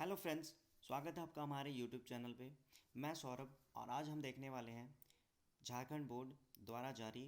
Hello friends, स्वागत है आपका हमारे यूट्यूब चैनल पे। मैं सौरभ और आज हम देखने वाले हैं झारखंड बोर्ड द्वारा जारी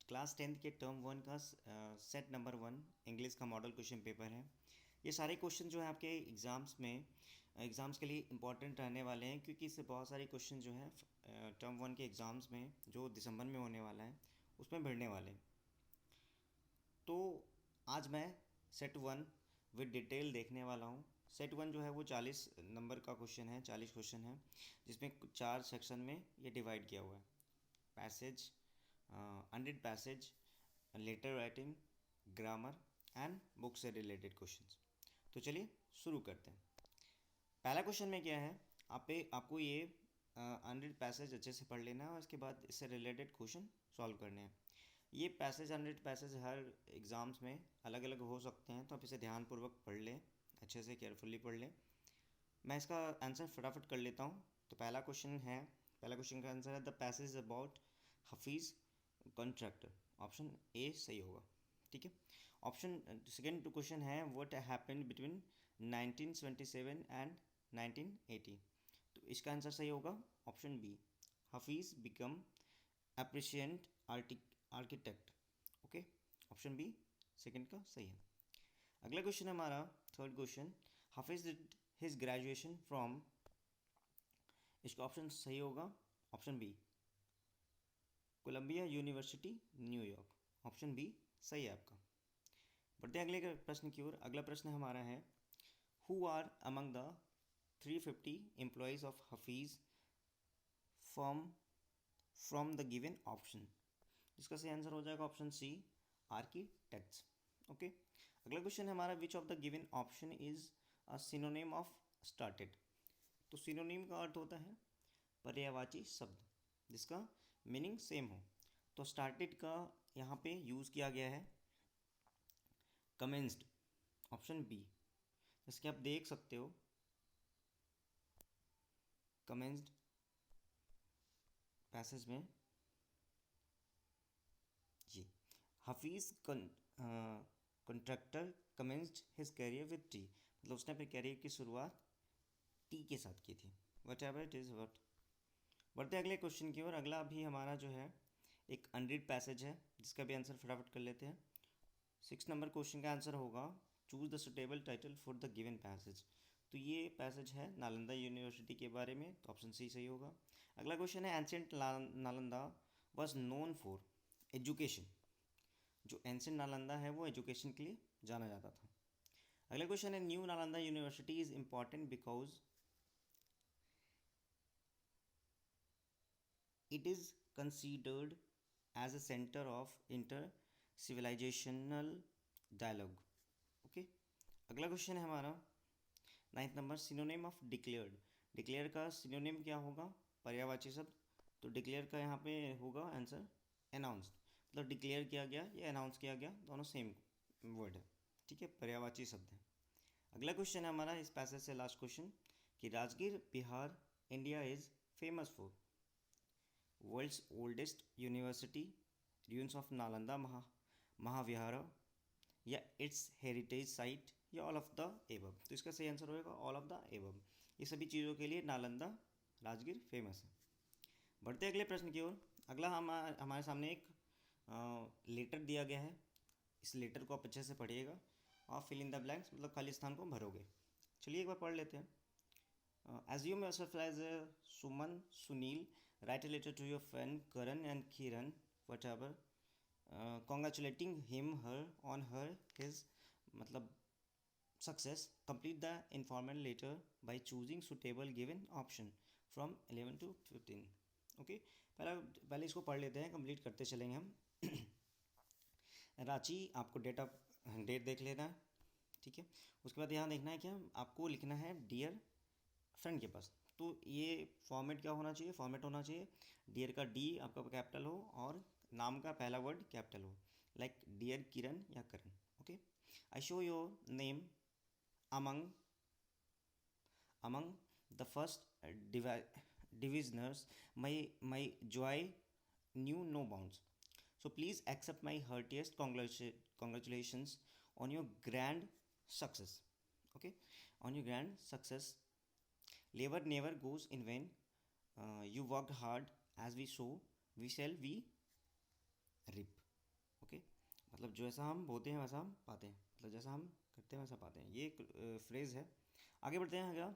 क्लास 10th के टर्म 1 का सेट नंबर 1 इंग्लिश का मॉडल क्वेश्चन पेपर है। ये सारे क्वेश्चन जो है आपके एग्ज़ाम्स के लिए इम्पॉर्टेंट रहने वाले हैं, क्योंकि इससे बहुत सारे क्वेश्चन जो हैं टर्म 1 के एग्ज़ाम्स में जो दिसंबर में होने वाला है उसमें भिड़ने वाले हैं। तो आज मैं सेट 1 विद डिटेल देखने वाला हूँ। सेट 1 जो है वो 40 नंबर का क्वेश्चन है, 40 क्वेश्चन है, जिसमें 4 सेक्शन में ये डिवाइड किया हुआ है। Passage, unread passage, letter writing, grammar and book से रिलेटेड क्वेश्चंस। तो चलिए शुरू करते हैं। पहला क्वेश्चन में क्या है, आपको ये अनरिड पैसेज अच्छे से पढ़ लेना है और इसके बाद इससे रिलेटेड क्वेश्चन सॉल्व करने हैं। ये पैसेज, अनरिड पैसेज हर एग्ज़ाम्स में अलग अलग हो सकते हैं, तो आप इसे ध्यानपूर्वक पढ़ लें, अच्छे से केयरफुली पढ़ लें। मैं इसका आंसर फटाफट कर लेता हूँ। तो पहला क्वेश्चन का आंसर है the passage about Hafeez contractor. Option A सही होगा। ठीक है। ऑप्शन सेकेंड क्वेश्चन है व्हाट हैपेंड बिटवीन 1977 एंड 1980। तो इसका आंसर सही होगा option B, Hafeez become अप्रिशिएंट architect. Okay, option B second का सही है। अगला क्वेश्चन है हमारा third question, Hafiz did his graduation from. इसका ऑप्शन सही होगा option B, Colombia university New York. Option B सही है आपका। बढ़ते हैं अगले प्रश्न की ओर। अगला प्रश्न हमारा है who are among the 350 employees of Hafeez from from the given option. जिसका सही आंसर हो जाएगा ऑप्शन सी, आर्किटेक्ट्स। ओके। अगला क्वेश्चन है हमारा which of the given option is a synonym of started. तो सिनोनिम का अर्थ होता है पर्यायवाची शब्द जिसका मीनिंग सेम हो। तो स्टार्टेड का यहाँ पे यूज़ किया गया है कमेंस्ड, ऑप्शन बी। जैसे कि आप देख सकते हो कमेंस्ड पैसेज में जी, Hafeez Contractor commenced his career with T. मतलब उसने अपने करियर की शुरुआत टी के साथ की थी। What ever it is what. बढ़ते अगले क्वेश्चन की ओर। अगला भी हमारा जो है एक अनरीड पैसेज है, जिसका भी आंसर फटाफट कर लेते हैं। 6 नंबर क्वेश्चन का आंसर होगा choose the suitable title for the given passage. तो ये पैसेज है नालंदा यूनिवर्सिटी के बारे में, तो ऑप्शन सी सही होगा। अगला क्वेश्चन है ancient Nalanda was known for education. जो एंशियंट नालंदा है वो एजुकेशन के लिए जाना जाता था। अगला क्वेश्चन है new Nalanda university is important because it is considered as a centre of inter civilisational dialogue. Okay. अगला क्वेश्चन है हमारा 9th number, synonym of declared. Declare का सिनोनिम क्या होगा, पर्यायवाची शब्द। तो डिक्लेयर का यहाँ पे होगा आंसर अनाउंस्ड। मतलब डिक्लेयर किया गया या अनाउंस किया गया, दोनों सेम वर्ड है। ठीक है, पर्यायवाची शब्द है। अगला क्वेश्चन है हमारा इस पैसेज से लास्ट क्वेश्चन कि Rajgir Bihar India is famous for world's oldest university, ruins of Nalanda Mahavihara, या इट्स हेरिटेज साइट, या ऑल ऑफ द एबव। तो इसका सही आंसर होगा ऑल ऑफ द एबव। ये सभी चीज़ों के लिए नालंदा राजगीर फेमस है। बढ़ते अगले प्रश्न की ओर। अगला हमारे सामने एक लेटर दिया गया है। इस लेटर को आप अच्छे से पढ़िएगा और फिल इन द ब्लैंक्स, मतलब खाली स्थान को भरोगे। चलिए एक बार पढ़ लेते हैं। Assume yourself as Suman, Sunil. Write a letter to your friend Karan and Kiran, whatever, congratulating him, her, on her, his, मतलब success. Complete the informal letter by choosing suitable given option from 11 to 15. Okay, पहले इसको पढ़ लेते हैं, complete करते चलेंगे हम। रांची, आपको डेट देख लेना है। ठीक है। उसके बाद यहाँ देखना है क्या, आपको लिखना है डियर फ्रेंड के पास। तो ये फॉर्मेट क्या होना चाहिए, फॉर्मेट होना चाहिए डियर का डी आपका कैपिटल हो और नाम का पहला वर्ड कैपिटल हो, लाइक डियर किरण या Karan. Okay. I saw your name among among the first divisioners, my joy knew no bounds. So please accept my heartiest congratulations on your grand success. Okay, on your grand success, labour never goes in vain, you worked hard, as we sow we shall we reap. Okay, मतलब जैसा हम बोते हैं वैसा हम पाते हैं, मतलब जैसा हम करते हैं वैसा पाते हैं, ये एक फ्रेज़ है। आगे बढ़ते हैं अगला,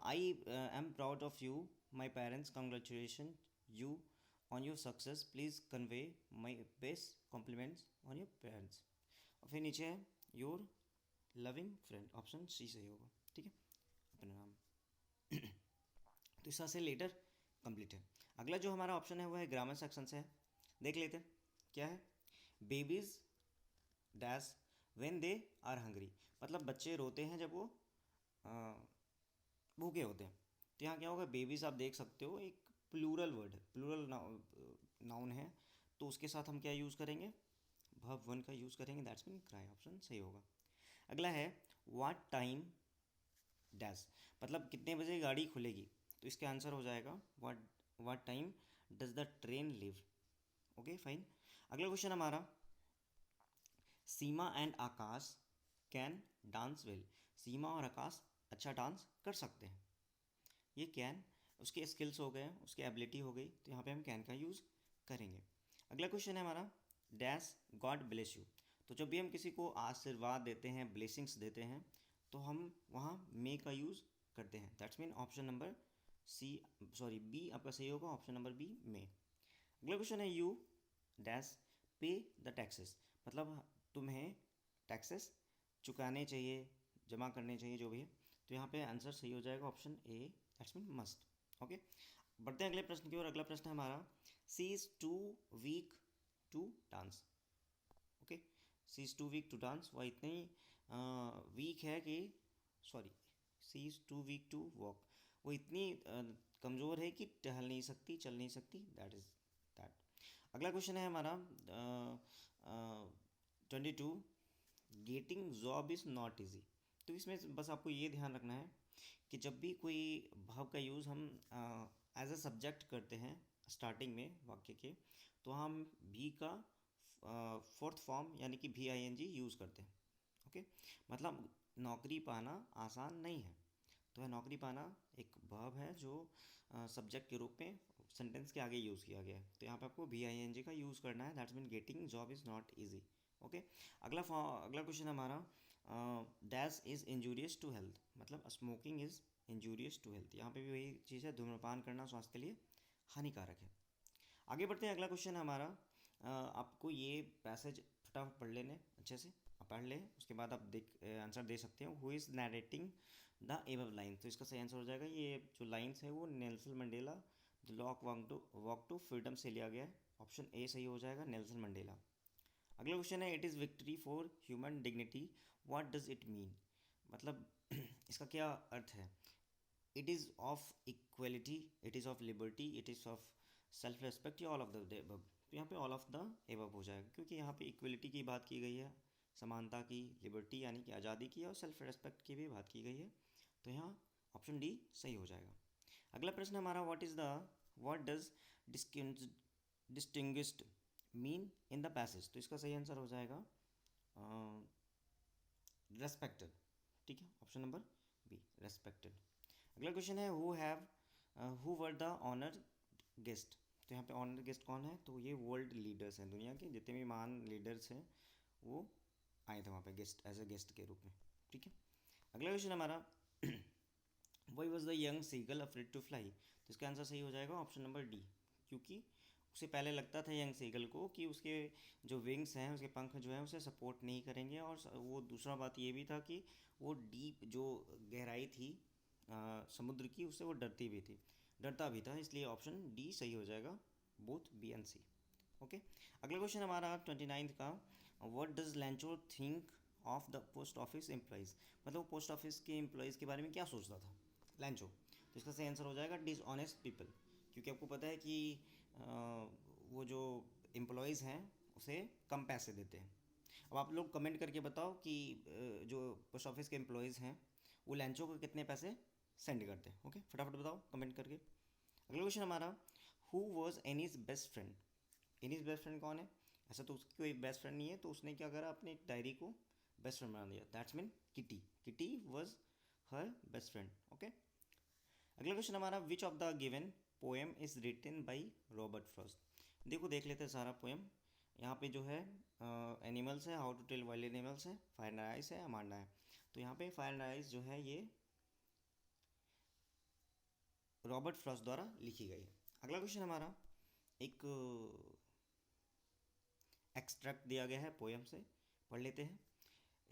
I am proud of you my parents, congratulation you on your success, please convey my best compliments on your parents. और फिर नीचे है your loving friend, option C सही होगा, ठीक है, अपना नाम। तो इस तरह से लेटर कंप्लीट है। अगला जो हमारा ऑप्शन है वो है ग्रामर सेक्शन से है, देख लेते हैं क्या है। Babies dash when they are hungry, मतलब बच्चे रोते हैं जब वो भूखे होते हैं। तो यहाँ क्या होगा, बेबीज आप देख सकते हो एक प्लूरल वर्ड है, प्लूरल नाउन है, तो उसके साथ हम क्या यूज़ करेंगे, वर्ब वन का यूज़ करेंगे, दैट्स मीन क्राई, ऑप्शन सही होगा। अगला है व्हाट टाइम डैश, मतलब कितने बजे गाड़ी खुलेगी, तो इसका आंसर हो जाएगा what time does the train leave. Okay fine. अगला क्वेश्चन हमारा, Seema and Akash can dance well, Seema और आकाश अच्छा डांस कर सकते हैं। ये कैन उसके स्किल्स हो गए, उसकी एबिलिटी हो गई, तो यहाँ पे हम कैन का यूज़ करेंगे। अगला क्वेश्चन है हमारा, डैश गॉड ब्लेस यू, तो जब भी हम किसी को आशीर्वाद देते हैं, ब्लेसिंग्स देते हैं, तो हम वहाँ मे का यूज़ करते हैं, that's mean option number B आपका सही होगा, ऑप्शन नंबर बी मे। अगला क्वेश्चन है, यू डैश पे द टैक्सेस, मतलब तुम्हें टैक्सेस चुकाने चाहिए, जमा करने चाहिए, जो भी है, तो यहाँ पे आंसर सही हो जाएगा option A, that's mean must. Okay, बढ़ते हैं अगले प्रश्न की ओर। अगला प्रश्न है हमारा, she is too weak to dance. Okay, she is too weak to dance, वह इतनी वीक है कि, sorry, she is too weak to walk, वो इतनी कमज़ोर है कि टहल नहीं सकती, चल नहीं सकती, दैट इज़ दैट। अगला क्वेश्चन है हमारा 22, getting job is not easy, तो इसमें बस आपको ये ध्यान रखना है कि जब भी कोई भाव का यूज़ हम एज अ सब्जेक्ट करते हैं स्टार्टिंग में वाक्य के, तो हम भी का फोर्थ फॉर्म यानी कि भी आई एन जी यूज़ करते हैं। ओके, मतलब नौकरी पाना आसान नहीं है, तो है नौकरी पाना एक वर्ब है जो सब्जेक्ट के रूप में सेंटेंस के आगे यूज़ किया गया है, तो यहाँ पे आपको भी आई एन जी का यूज़ करना है, that's mean getting job is not easy. Okay, अगला क्वेश्चन हमारा, dash is injurious to health, मतलब smoking is injurious to health, यहाँ पे भी वही चीज़ है, धूम्रपान करना स्वास्थ्य के लिए हानिकारक है। आगे बढ़ते हैं, अगला क्वेश्चन हमारा, आपको ये पैसेज फटाफट पढ़ लेने अच्छे से, आप पढ़ लें, उसके बाद आप आंसर दे सकते हो। Who is narrating the above line, तो इसका सही आंसर हो जाएगा, ये जो लाइन्स है वो Nelson Mandela the long walk to freedom से लिया गया है, ऑप्शन ए सही हो जाएगा, नेल्सन मंडेला। अगला क्वेश्चन है, it is victory for human dignity, what does it mean, मतलब इसका क्या अर्थ है। It is of equality, it is of liberty, it is of self respect, या ऑल ऑफ द एबव, तो यहाँ पे ऑल ऑफ द एबव हो जाएगा, क्योंकि यहाँ पे इक्वलिटी की बात की गई है, समानता की, लिबर्टी यानी कि आज़ादी की, और सेल्फ रेस्पेक्ट की भी बात की गई है, तो यहाँ ऑप्शन डी सही हो जाएगा। अगला प्रश्न हमारा, what does distinguished mean in the passage, तो इसका सही आंसर हो जाएगा रेस्पेक्टेड, ठीक है, ऑप्शन नंबर बी रेस्पेक्टेड। अगला क्वेश्चन है, who were the honour guest, तो यहाँ पे ऑनर गेस्ट कौन है, तो ये वर्ल्ड लीडर्स हैं, दुनिया के जितने भी महान लीडर्स हैं वो आए थे वहाँ पे गेस्ट, एज ए गेस्ट के रूप में, ठीक है। अगला क्वेश्चन हमारा, why was the young seagull afraid to fly, तो इसका आंसर सही हो जाएगा ऑप्शन नंबर डी, क्योंकि उसे पहले लगता था यंग सीगल को कि उसके जो विंग्स हैं, उसके पंख जो हैं उसे सपोर्ट नहीं करेंगे, और वो दूसरा बात ये भी था कि वो डीप जो गहराई थी समुद्र की, उससे वो डरता भी था, इसलिए ऑप्शन डी सही हो जाएगा, both B and C. Okay, अगला क्वेश्चन हमारा 29 का, what does Lencho think of the post office employees, मतलब वो पोस्ट ऑफिस के एम्प्लॉयज़ के बारे में क्या सोचता था लैंचो, तो इसका सही आंसर हो जाएगा डिसऑनेस्ट पीपल, क्योंकि आपको पता है कि वो जो एम्प्लॉयज़ हैं उसे कम पैसे देते हैं। अब आप लोग कमेंट करके बताओ कि जो पोस्ट ऑफिस के एम्प्लॉयज़ हैं वो लैंचो को कितने पैसे सेंड करते हैं। ओके, फटाफट बताओ कमेंट करके। अगला क्वेश्चन हमारा, who was Annie's best friend, Annie's best friend कौन है, ऐसा तो उसकी कोई बेस्ट फ्रेंड नहीं है, तो उसने क्या करा, अपने एक डायरी को बेस्ट फ्रेंड बना दिया, that's mean Kitty was her best friend. Okay, अगला क्वेश्चन हमारा, which of the given poem is written by Robert Frost. देखो देख लेते हैं सारा पोएम। यहाँ पे जो है एनिमल्स है, how to tell wild animals है, फायर एंड आइस है, अमांडा है। तो यहाँ पे फायर एंड आइस जो है ये रॉबर्ट फ्रॉस्ट द्वारा लिखी गई है। अगला क्वेश्चन हमारा, एक एक्सट्रैक्ट दिया गया है पोएम से, पढ़ लेते हैं।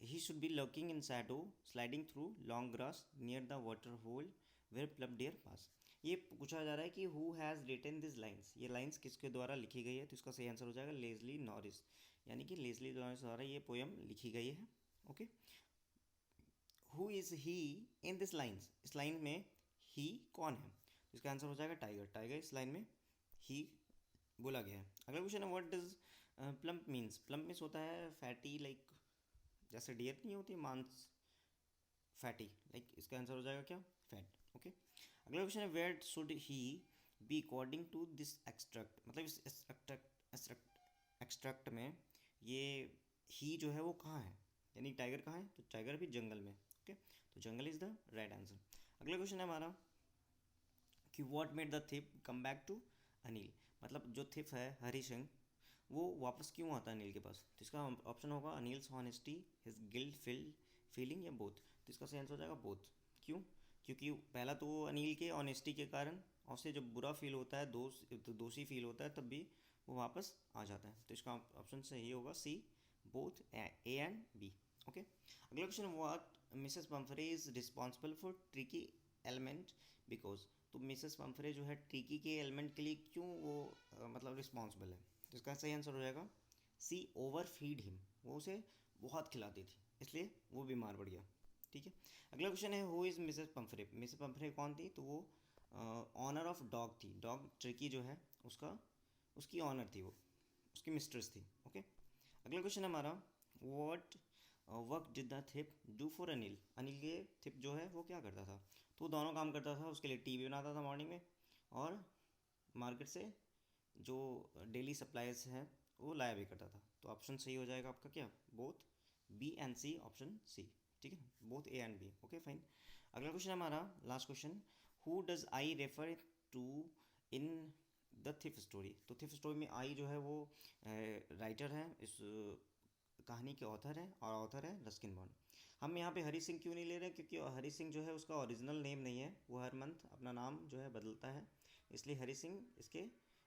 He should be lurking in shadow sliding through long grass near the water hole where plum deer pass. ये पूछा जा रहा है कि who has written this lines, ये लाइन्स किसके द्वारा लिखी गई है। तो इसका सही आंसर हो जाएगा लेज़ली नॉरिस, यानी कि लेज़ली नॉरिस द्वारा ये पोएम लिखी गई है। Okay, who is he in this lines, इस लाइन में ही कौन है। तो इसका आंसर हो जाएगा टाइगर, टाइगर इस लाइन में ही बोला गया है। अगला क्वेश्चन है, what does plump means. Plump means होता है फैटी, लाइक जैसे डियर नहीं होती मांस, फैटी, लाइक इसका आंसर हो जाएगा क्या, फैट। ओके, अगला क्वेश्चन है, where should he be according to this extract. मतलब इस एक्सट्रैक्ट में ये ही जो है वो कहाँ है, यानी टाइगर कहाँ है, तो टाइगर भी जंगल में। ओके, तो jungle is the right answer. अगला क्वेश्चन है हमारा कि what made the thief come back to Anil. मतलब जो थिप है हरी सिंह, वो वापस क्यों आता है अनिल के पास। तो इसका ऑप्शन होगा Anil's honesty, his guilt feeling या बोथ। तो इसका सही आंसर हो जाएगा बोथ। क्यों, क्योंकि पहला तो वो अनिल के ऑनेस्टी के कारण, और उससे जब बुरा फील होता है, दोषी फील होता है, तब भी वो वापस आ जाता है। तो इसका ऑप्शन सही होगा C, both A and B. Okay, अगला question, what Mrs Pumphrey is responsible for Tricki element because. तो मिसेस पम्फरे जो है ट्रिकी के एलिमेंट के लिए क्यों वो मतलब रिस्पॉन्सिबल है। तो इसका सही आंसर हो जाएगा सी, ओवर फीड हिम। वो उसे बहुत खिलाती थी, इसलिए वो बीमार पड़ गया। ठीक है, अगला क्वेश्चन है, हु इज़ मिसेस पम्फरे। मिसेस पम्फरे कौन थी, तो वो ऑनर ऑफ डॉग थी। डॉग ट्रिकी जो है उसकी ऑनर थी, वो उसकी मिस्ट्रेस थी। ओके, अगला क्वेश्चन है हमारा, what work did the thief do for Anil. Anil के थिप जो है वो क्या करता था। तो वो दोनों काम करता था, उसके लिए टी भी बनाता था मॉर्निंग में, और मार्केट से जो डेली सप्लाईज हैं वो लाया भी करता था। तो ऑप्शन सही हो जाएगा आपका क्या, both B and C, option C. ठीक है, both A and B. Okay fine. अगला क्वेश्चन हमारा last question, who does I refer to in the thief story. तो थिफ स्टोरी में आई जो है वो राइटर है, इस कहानी के ऑथर है, और ऑथर है रस्किन बॉन्ड। हम यहाँ पे हरी सिंह क्यों नहीं ले रहे हैं, क्योंकि हरी सिंह जो है उसका ओरिजिनल नेम नहीं है, वो हर मंथ अपना नाम जो है बदलता है, इसलिए हरी सिंह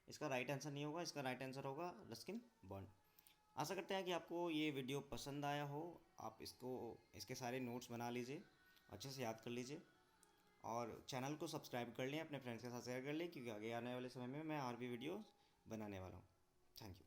इसका राइट आंसर नहीं होगा। इसका राइट आंसर होगा रस्किन बॉन्ड। आशा करते हैं कि आपको ये वीडियो पसंद आया हो। आप इसके सारे नोट्स बना लीजिए, अच्छे से याद कर लीजिए, और चैनल को सब्सक्राइब कर लें, अपने फ्रेंड्स के साथ शेयर कर लें, क्योंकि आगे आने वाले समय में मैं और भी वीडियोस बनाने वाला हूँ। Thank you.